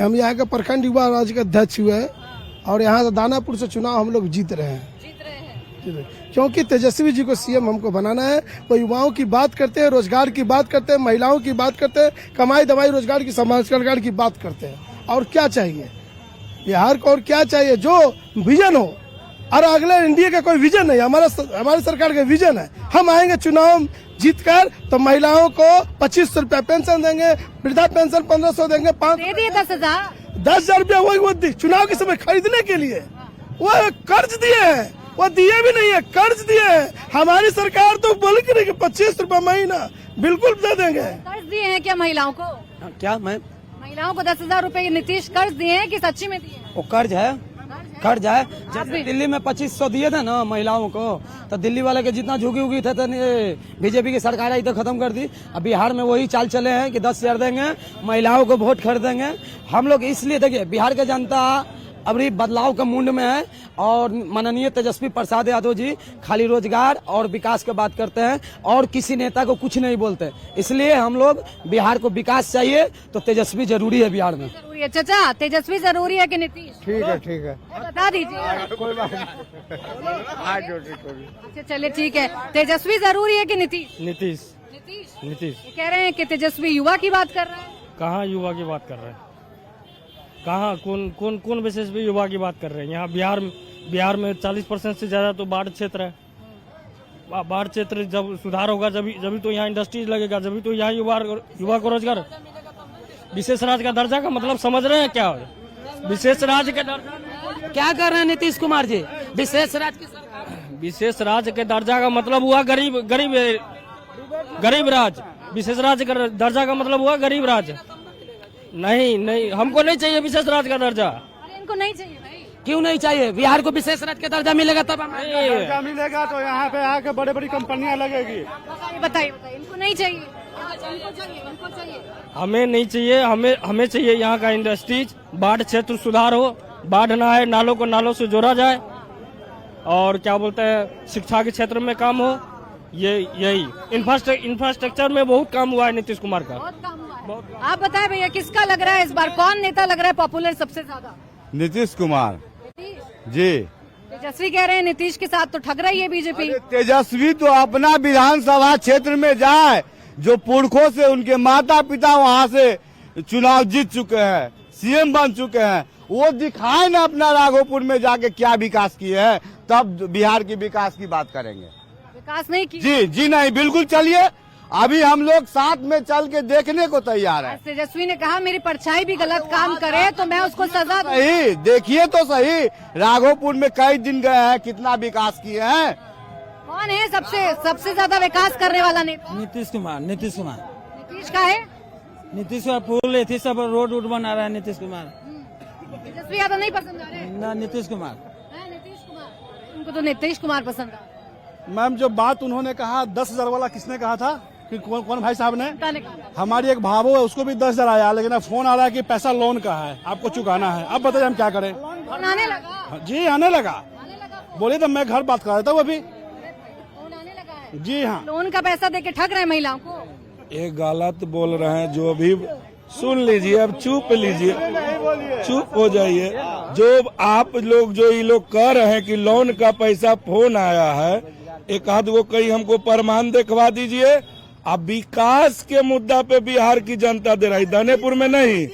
हम यहाँ के प्रखंड युवा राज्य के अध्यक्ष हुए और यहाँ से दानापुर से चुनाव हम लोग जीत रहे हैं क्योंकि तेजस्वी जी को सीएम हमको बनाना है। वो युवाओं की बात करते हैं, रोजगार की बात करते हैं, महिलाओं की बात करते हैं, कमाई दमाई रोजगार की समाज कल्याण की बात करते हैं। और क्या चाहिए बिहार को, और क्या चाहिए जो विजन हो। और अगले इंडिया का कोई विजन नहीं, हमारे सरकार का विजन है। हम आएंगे चुनाव जीतकर तो महिलाओं को 2500 रुपया पेंशन देंगे, वृद्धा पेंशन 1500 देंगे, 10,000 रुपया वो चुनाव के समय खरीदने के लिए वो कर्ज दिए हैं, वो दिए भी नहीं है, कर्ज दिए हैं। हमारी सरकार तो बोल के नहीं कि 25 रुपया महीना बिल्कुल दे देंगे। कर्ज दिए हैं क्या महिलाओं को? क्या मैम? महिलाओं को 10,000 रुपए नीतीश कर्ज दिए हैं कि सच्ची में दिए हैं? वो कर्ज है, कर्ज है। जैसे दिल्ली में 2500 दिए थे ना महिलाओं को, तो दिल्ली वाले के जितना झुकी उगी थे तो बीजेपी की सरकार आई तो खत्म कर दी। अब बिहार में वही चाल चले हैं कि 10,000 देंगे, महिलाओं को वोट खरीदेंगे। हम लोग इसलिए देखिए बिहार के जनता अभी बदलाव का मूड में है और माननीय तेजस्वी प्रसाद यादव जी खाली रोजगार और विकास की बात करते हैं और किसी नेता को कुछ नहीं बोलते। इसलिए हम लोग बिहार को विकास चाहिए तो तेजस्वी जरूरी है बिहार में। जरूरी है चाचा, तेजस्वी जरूरी है कि नीतीश? ठीक है, ठीक है, बता दीजिए। कोई बात नहीं। अच्छा चलिए ठीक है, तेजस्वी जरूरी है कि नीतीश? नीतीश। ये कह रहे हैं कि तेजस्वी युवा की बात कर रहे हैं। कहाँ युवा की बात कर रहे हैं? कहाँ कौन विशेष भी युवा की बात कर रहे हैं? यहाँ बिहार में 40% से ज्यादा तो बाढ़ क्षेत्र है। बाढ़ क्षेत्र जब सुधार होगा जभी तो यहाँ इंडस्ट्रीज लगेगा, जभी तो यहाँ युवा को रोजगार। विशेष राज्य का दर्जा का मतलब समझ रहे हैं क्या? विशेष राज्य के दर्जा क्या कर रहे हैं नीतीश कुमार जी? विशेष राज्य के दर्जा का मतलब हुआ गरीब राज्य। विशेष राज्य का दर्जा का मतलब हुआ गरीब राज्य। नहीं, हमको नहीं चाहिए विशेष राज्य का दर्जा। अरे इनको नहीं चाहिए भाई। क्यों नहीं चाहिए? बिहार को विशेष राज्य का दर्जा मिलेगा तब दर्जा मिलेगा तो यहाँ पे आके बड़ी बड़ी कंपनियां लगेगी। बताइए इनको नहीं चाहिए? इनको चाहिए। हमें नहीं चाहिए, हमें चाहिए यहाँ का इंडस्ट्रीज, बाढ़ क्षेत्र सुधार हो, बाढ़ ना आए, नालों को नालों से जोड़ा जाए और क्या बोलते हैं शिक्षा के क्षेत्र में काम हो। यही इंफ्रास्ट्रक्चर में बहुत काम हुआ है नीतीश कुमार का। बहुत काम हुआ है। आप बताएं भैया किसका लग रहा है इस बार, कौन नेता लग रहा है पॉपुलर सबसे ज्यादा? नीतीश कुमार जी। तेजस्वी कह रहे हैं नीतीश के साथ तो ठग रही है बीजेपी। तेजस्वी तो अपना विधानसभा क्षेत्र में जाए, जो पुरखों से उनके माता पिता वहाँ से चुनाव जीत चुके हैं, सीएम बन चुके हैं, वो दिखाए ना अपना राघोपुर में जाके क्या विकास किए हैं, तब बिहार की विकास की बात करेंगे। विकास नहीं की? जी नहीं, बिल्कुल चलिए, अभी हम लोग साथ में चल के देखने को तैयार है। तेजस्वी ने कहा मेरी परछाई भी गलत काम करे तो मैं उसको सजा दूं। सही देखिए तो सही, राघोपुर में कई दिन गए हैं, कितना विकास किए हैं। कौन है सबसे ज्यादा विकास करने वाला नेता? नीतीश कुमार। नीतीश का है? नीतीश कुमार पुल सब रोड बना रहा है नीतीश कुमार। तेजस्वी यादव नहीं पसंद आ रहे? ना नीतीश कुमार। उनको तो नीतीश कुमार पसंद है। मैम जो बात उन्होंने कहा 10,000 वाला, किसने कहा था कि कौन भाई साहब ने? हमारी एक भावो है, उसको भी 10,000 आया, लेकिन अब फोन आ रहा है कि पैसा लोन का है, आपको चुकाना है। अब बताइए हम क्या करें? फोन आने लगा? जी आने लगा। बोलिए तो मैं घर बात कर रहा था अभी। फोन आने लगा है? जी हाँ। लोन का पैसा देके ठग रहे हैं महिलाओं को। ये गलत बोल रहे हैं, जो भी सुन लीजिए, अब चुप लीजिए, चुप हो जाइए। जो आप लोग जो ये लोग कह रहे हैं कि लोन का पैसा फोन आया है, एक आध वो कहीं हमको प्रमाण दिखवा दीजिए। अब विकास के मुद्दा पे बिहार की जनता दे रही, दानेपुर में नहीं।